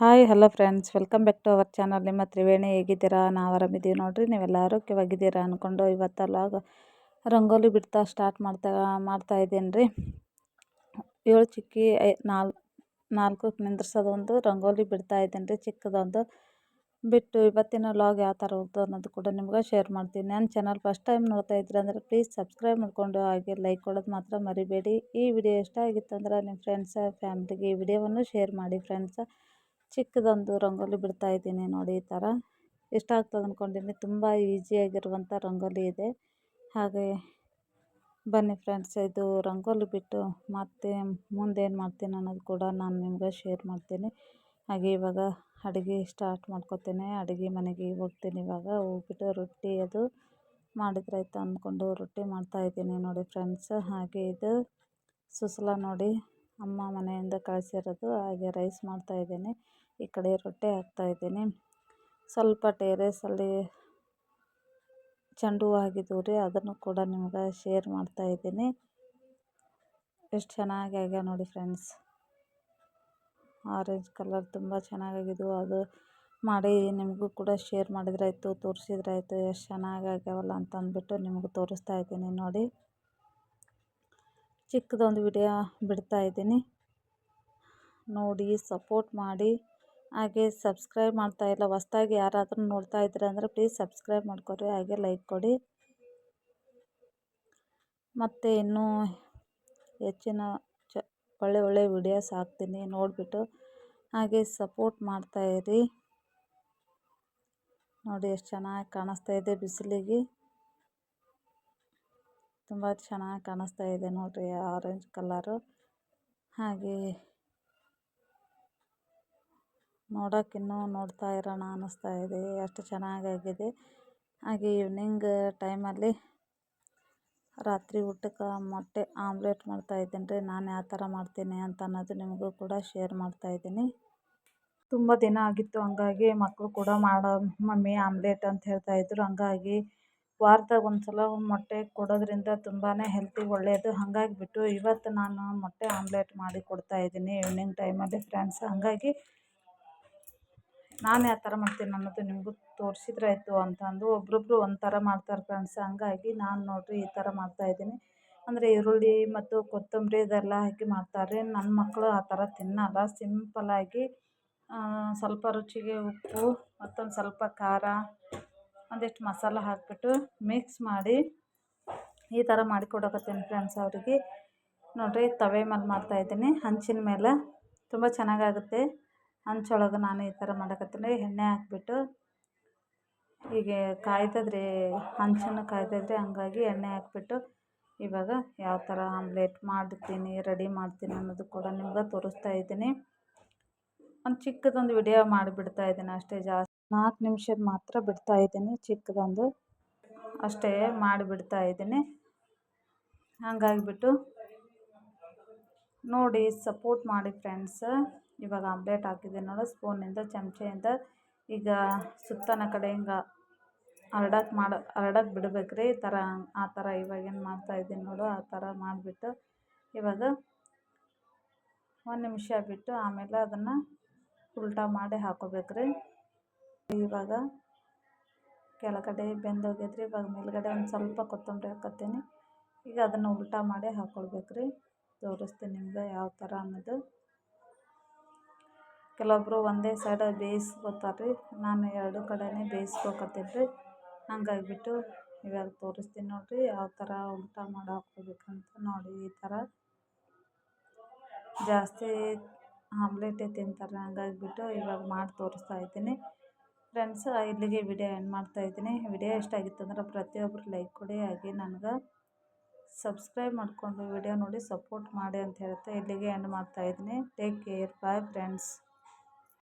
Hi hello friends, welcome back to our channel. ನಿಮ್ಮ ತ್ರಿವೇಣಿ ಹೇಗಿದ್ದೀರಾ? ನಾವು ಆರಾಮಿದ್ದೀವಿ ನೋಡ್ರಿ. ನೀವೆಲ್ಲ ಆರೋಗ್ಯವಾಗಿದ್ದೀರಾ ಅಂದ್ಕೊಂಡು ಇವತ್ತೆಲ್ಲ ರಂಗೋಲಿ ಬಿಡ್ತಾ ಸ್ಟಾರ್ಟ್ ಮಾಡ್ತಾ ಇದ್ದೀನಿ ರೀ. 7 ಚಿಕ್ಕಿ 4 ನಿಂದ್ರಿಸೋದೊಂದು ರಂಗೋಲಿ ಬಿಡ್ತಾ ಇದ್ದೀನಿ ರೀ. ಚಿಕ್ಕದೊಂದು ಬಿಟ್ಟು ಇವತ್ತಿನ ವ್ಲಾಗ್ ಯಾವ ಥರ ಹೋಗ್ತದೆ ಅನ್ನೋದು ಕೂಡ ನಿಮ್ಗೆ ಶೇರ್ ಮಾಡ್ತೀನಿ. ನನ್ನ ಚಾನಲ್ ಫಸ್ಟ್ ಟೈಮ್ ನೋಡ್ತಾ ಇದ್ದೀರ ಅಂದರೆ ಪ್ಲೀಸ್ ಸಬ್ಸ್ಕ್ರೈಬ್ ಮಾಡಿಕೊಂಡು ಹಾಗೆ ಲೈಕ್ ಕೊಡೋದು ಮಾತ್ರ ಮರಿಬೇಡಿ. ಈ ವಿಡಿಯೋ ಇಷ್ಟ ಆಗಿತ್ತು ಅಂದ್ರೆ ನಿಮ್ಮ ಫ್ರೆಂಡ್ಸ್ ಫ್ಯಾಮಿಲಿಗೆ ಈ ವಿಡಿಯೋವನ್ನು ಶೇರ್ ಮಾಡಿ ಫ್ರೆಂಡ್ಸ್. ಚಿಕ್ಕದೊಂದು ರಂಗೋಲಿ ಬಿಡ್ತಾ ಇದ್ದೀನಿ ನೋಡಿ. ಈ ಥರ ಇಷ್ಟ ಆಗ್ತದೆ ಅಂದ್ಕೊಂಡಿದ್ದೀನಿ. ತುಂಬ ಈಸಿಯಾಗಿರುವಂಥ ರಂಗೋಲಿ ಇದೆ. ಹಾಗೆ ಬನ್ನಿ ಫ್ರೆಂಡ್ಸ್, ಇದು ರಂಗೋಲಿ ಬಿಟ್ಟು ಮತ್ತೆ ಮುಂದೇನು ಮಾಡ್ತೀನಿ ಅನ್ನೋದು ಕೂಡ ನಾನು ನಿಮ್ಗೆ ಶೇರ್ ಮಾಡ್ತೀನಿ. ಹಾಗೆ ಇವಾಗ ಅಡುಗೆ ಸ್ಟಾರ್ಟ್ ಮಾಡ್ಕೊತೀನಿ. ಅಡುಗೆ ಮನೆಗೆ ಹೋಗ್ತೀನಿ. ಇವಾಗ ಹೋಗ್ಬಿಟ್ಟು ರೊಟ್ಟಿ ಅದು ಮಾಡಿದ್ರಾಯ್ತು ಅಂದ್ಕೊಂಡು ರೊಟ್ಟಿ ಮಾಡ್ತಾಯಿದ್ದೀನಿ ನೋಡಿ ಫ್ರೆಂಡ್ಸ್. ಹಾಗೆ ಇದು ಸುಸಲ ನೋಡಿ, ಅಮ್ಮ ಮನೆಯಿಂದ ಕಳಿಸಿರೋದು. ಹಾಗೆ ರೈಸ್ ಮಾಡ್ತಾಯಿದ್ದೀನಿ, ಈ ಕಡೆ ರೊಟ್ಟಿ ಹಾಕ್ತಾಯಿದ್ದೀನಿ. ಸ್ವಲ್ಪ ಟೆರೇಸಲ್ಲಿ ಚೆಂಡು ಹೂವು ಆಗಿದ್ವು ರೀ, ಅದನ್ನು ಕೂಡ ನಿಮ್ಗೆ ಶೇರ್ ಮಾಡ್ತಾಯಿದ್ದೀನಿ. ಎಷ್ಟು ಚೆನ್ನಾಗಿ ಆಗ್ಯಾವ ನೋಡಿ ಫ್ರೆಂಡ್ಸ್. ಆರೆಂಜ್ ಕಲರ್ ತುಂಬ ಚೆನ್ನಾಗಿದ್ವು. ಅದು ಮಾಡಿ ನಿಮಗೂ ಕೂಡ ಶೇರ್ ಮಾಡಿದ್ರಾಯ್ತು, ತೋರಿಸಿದ್ರಾಯ್ತು ಎಷ್ಟು ಚೆನ್ನಾಗಿ ಆಗ್ಯಾವಲ್ಲ ಅಂತ ಅಂದ್ಬಿಟ್ಟು ನಿಮಗೂ ತೋರಿಸ್ತಾ ಇದ್ದೀನಿ ನೋಡಿ. ಚಿಕ್ಕದೊಂದು ವಿಡಿಯೋ ಬಿಡ್ತಾ ಇದ್ದೀನಿ ನೋಡಿ, ಸಪೋರ್ಟ್ ಮಾಡಿ. ಹಾಗೆ ಸಬ್ಸ್ಕ್ರೈಬ್ ಮಾಡ್ತಾಯಿಲ್ಲ, ಹೊಸ್ದಾಗಿ ಯಾರಾದರೂ ನೋಡ್ತಾ ಇದ್ದೀರ ಅಂದರೆ ಪ್ಲೀಸ್ ಸಬ್ಸ್ಕ್ರೈಬ್ ಮಾಡ್ಕೊರಿ, ಹಾಗೆ ಲೈಕ್ ಕೊಡಿ. ಮತ್ತು ಇನ್ನೂ ಹೆಚ್ಚಿನ ಒಳ್ಳೆ ವಿಡಿಯೋಸ್ ಹಾಕ್ತೀನಿ, ನೋಡಿಬಿಟ್ಟು ಹಾಗೆ ಸಪೋರ್ಟ್ ಮಾಡ್ತಾಯಿರಿ ನೋಡಿ. ಎಷ್ಟು ಚೆನ್ನಾಗಿ ಕಾಣಿಸ್ತಾ ಇದೆ ಬಿಸಿಲಿಗೆ, ತುಂಬ ಚೆನ್ನಾಗಿ ಕಾಣಿಸ್ತಾ ಇದೆ ನೋಡಿರಿ ಆರೆಂಜ್ ಕಲರು. ಹಾಗೆ ನೋಡೋಕ್ಕಿನ್ನೂ ನೋಡ್ತಾ ಇರೋಣ ಅನ್ನಿಸ್ತಾ ಇದೆ, ಎಷ್ಟು ಚೆನ್ನಾಗಾಗಿದೆ. ಹಾಗೆ ಈವ್ನಿಂಗ್ ಟೈಮಲ್ಲಿ ರಾತ್ರಿ ಊಟಕ್ಕೆ ಮೊಟ್ಟೆ ಆಮ್ಲೆಟ್ ಮಾಡ್ತಾಯಿದ್ದೀನಿ ರೀ. ನಾನು ಯಾವ ಥರ ಮಾಡ್ತೀನಿ ಅಂತ ಅನ್ನೋದು ನಿಮಗೂ ಕೂಡ ಶೇರ್ ಮಾಡ್ತಾಯಿದ್ದೀನಿ. ತುಂಬ ದಿನ ಆಗಿತ್ತು, ಹಂಗಾಗಿ ಮಕ್ಕಳು ಕೂಡ ಮಮ್ಮಿ ಆಮ್ಲೆಟ್ ಅಂತ ಹೇಳ್ತಾಯಿದ್ರು. ಹಂಗಾಗಿ ವಾರದಾಗ ಒಂದು ಸಲ ಮೊಟ್ಟೆ ಕೊಡೋದ್ರಿಂದ ತುಂಬಾ ಹೆಲ್ತಿಗೆ ಒಳ್ಳೆಯದು. ಹಾಗಾಗಿಬಿಟ್ಟು ಇವತ್ತು ನಾನು ಮೊಟ್ಟೆ ಆಮ್ಲೆಟ್ ಮಾಡಿ ಕೊಡ್ತಾಯಿದ್ದೀನಿ ಈವ್ನಿಂಗ್ ಟೈಮಲ್ಲಿ ಫ್ರೆಂಡ್ಸ್. ಹಾಗಾಗಿ ನಾನು ಯಾವ ಥರ ಮಾಡ್ತೀನಿ ಅನ್ನೋದು ನಿಮಗೂ ತೋರಿಸಿದ್ರಾಯ್ತು ಅಂತಂದು ಒಬ್ರೊಬ್ರು ಒಂಥರ ಮಾಡ್ತಾರೆ ಫ್ರೆಂಡ್ಸ್. ಹಂಗಾಗಿ ನಾನು ನೋಡಿರಿ ಈ ಥರ ಮಾಡ್ತಾಯಿದ್ದೀನಿ. ಅಂದರೆ ಈರುಳ್ಳಿ ಮತ್ತು ಕೊತ್ತಂಬರಿ ಇದೆಲ್ಲ ಹಾಕಿ ಮಾಡ್ತಾರೆ. ನನ್ನ ಮಕ್ಕಳು ಆ ಥರ ತಿನ್ನಲ್ಲ. ಸಿಂಪಲ್ಲಾಗಿ ಸ್ವಲ್ಪ ರುಚಿಗೆ ಉಪ್ಪು ಮತ್ತೊಂದು ಸ್ವಲ್ಪ ಖಾರ, ಒಂದಿಷ್ಟು ಮಸಾಲ ಹಾಕಿಬಿಟ್ಟು ಮಿಕ್ಸ್ ಮಾಡಿ ಈ ಥರ ಮಾಡಿಕೊಡಕತ್ತೀನಿ ಫ್ರೆಂಡ್ಸ್ ಅವರಿಗೆ. ನೋಡಿರಿ ತವೆ ಮೇಲೆ ಮಾಡ್ತಾಯಿದ್ದೀನಿ, ಹಂಚಿನ ಮೇಲೆ. ತುಂಬ ಚೆನ್ನಾಗಾಗುತ್ತೆ. ಹಂಚೊಳಗೆ ನಾನು ಈ ಥರ ಮಾಡಕತ್ತೀನಿ. ಎಣ್ಣೆ ಹಾಕ್ಬಿಟ್ಟು ಹೀಗೆ ಕಾಯ್ತದ್ರಿ, ಹಂಚನ್ನು ಕಾಯ್ತದ್ರಿ. ಹಂಗಾಗಿ ಎಣ್ಣೆ ಹಾಕ್ಬಿಟ್ಟು ಇವಾಗ ಯಾವ ಥರ ಆಮ್ಲೆಟ್ ಮಾಡ್ತೀನಿ, ರೆಡಿ ಮಾಡ್ತೀನಿ ಅನ್ನೋದು ಕೂಡ ನಿಮ್ಗೆ ತೋರಿಸ್ತಾ ಇದ್ದೀನಿ. ಒಂದು ಚಿಕ್ಕದೊಂದು ವಿಡಿಯೋ ಮಾಡಿಬಿಡ್ತಾ ಇದ್ದೀನಿ ಅಷ್ಟೇ. ಜಾಸ್ತಿ 4 ನಿಮಿಷದ ಮಾತ್ರ ಬಿಡ್ತಾ ಇದ್ದೀನಿ, ಚಿಕ್ಕದೊಂದು ಅಷ್ಟೇ ಮಾಡಿಬಿಡ್ತಾ ಇದ್ದೀನಿ. ಹಂಗಾಗಿಬಿಟ್ಟು ನೋಡಿ ಸಪೋರ್ಟ್ ಮಾಡಿ ಫ್ರೆಂಡ್ಸ್. ಇವಾಗ ಆಮ್ಲೆಟ್ ಹಾಕಿದ್ದೀನಿ ನೋಡು, ಸ್ಪೂನಿಂದ ಚಮಚೆಯಿಂದ ಈಗ ಸುತ್ತನ ಕಡೆ ಹಿಂಗೆ ಹರಡಕ್ಕೆ ಬಿಡಬೇಕ್ರಿ. ಈ ಥರ ಆ ಥರ ಇವಾಗೇನು ಮಾಡ್ತಾಯಿದ್ದೀನಿ ನೋಡು, ಆ ಥರ ಮಾಡಿಬಿಟ್ಟು ಇವಾಗ 1 ನಿಮಿಷ ಬಿಟ್ಟು ಆಮೇಲೆ ಅದನ್ನು ಉಲ್ಟಾ ಮಾಡಿ ಹಾಕೋಬೇಕ್ರಿ. ಇವಾಗ ಕೆಳಗಡೆ ಬೆಂದೋಗೈತ್ರಿ. ಇವಾಗ ಮೇಲ್ಗಡೆ ಒಂದು ಸ್ವಲ್ಪ ಕೊತ್ತಂಬರಿ ಹಾಕತ್ತೀನಿ. ಈಗ ಅದನ್ನು ಉಲ್ಟಾ ಮಾಡಿ ಹಾಕ್ಕೊಳ್ಬೇಕ್ರಿ. ತೋರಿಸ್ತೀನಿ ನಿಮ್ಗೆ ಯಾವ ಥರ ಅನ್ನೋದು. ಕೆಲವೊಬ್ಬರು ಒಂದೇ ಸೈಡ್ ಬೇಯಿಸ್ಕೊತಾರೆ ರೀ, ನಾನು 2 ಕಡೆನೇ ಬೇಯಿಸ್ಕೊಕತ್ತೀನಿ ರೀ. ಹಂಗಾಗಿಬಿಟ್ಟು ಇವಾಗ ತೋರಿಸ್ತೀನಿ ನೋಡಿರಿ ಯಾವ ಥರ ಉಲ್ಟಾ ಮಾಡಿ ಹಾಕ್ಕೋಬೇಕಂತ. ನೋಡಿ ಈ ಥರ ಜಾಸ್ತಿ ಆಮ್ಲೆಟೇ ತಿಂತಾರೆ. ಹಂಗಾಗಿಬಿಟ್ಟು ಇವಾಗ ಮಾಡಿ ತೋರಿಸ್ತಾ ಇದ್ದೀನಿ ಫ್ರೆಂಡ್ಸ್. ಇಲ್ಲಿಗೆ ವಿಡಿಯೋ ಎಂಡ್ ಮಾಡ್ತಾಯಿದ್ದೀನಿ. ವಿಡಿಯೋ ಇಷ್ಟ ಆಗಿತ್ತು ಅಂದ್ರೆ ಪ್ರತಿಯೊಬ್ಬರು ಲೈಕ್ ಕೊಡಿ, ಹಾಗೆ ನನಗೆ ಸಬ್ಸ್ಕ್ರೈಬ್ ಮಾಡಿಕೊಂಡು ವಿಡಿಯೋ ನೋಡಿ ಸಪೋರ್ಟ್ ಮಾಡಿ ಅಂತ ಹೇಳ್ತಾ ಇಲ್ಲಿಗೆ ಎಂಡ್ ಮಾಡ್ತಾಯಿದ್ದೀನಿ. Take care, bye friends.